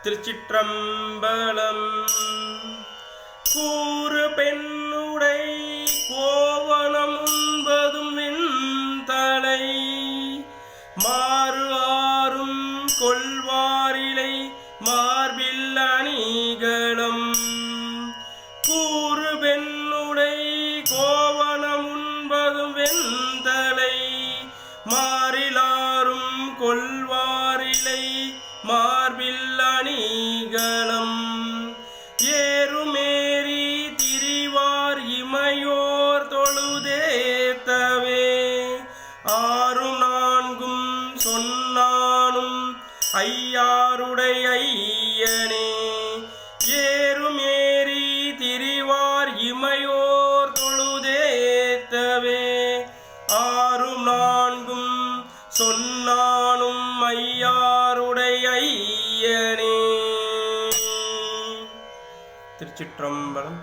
திருச்சிற்றம்பலம். கூறு பெண்ணுடை கோவணம் உண்பதும் விண்தலை மாறு ஆறும் கொள்வாரிலை மார்பில் அணிகளும். கூறு பெண்ணுடை கோவணம் உண்பதும் வெண்தலை மாறிலாரும் கொள்வாரிலை மார்பில் அணிகளும். ஏறுமேறி திரிவார் இமையோர் தொழுதேத்தவே ஆறும் நான்கும் சொன்னானும் ஐயாருடை ஐயனே. ஏறுமேறி திரிவார் இமையோர் தொழுதேத்தவே ஆறும் நான்கும் சொன்னானும் ஐயாருடை ஐயனே. திருச்சிற்றம்பலம்.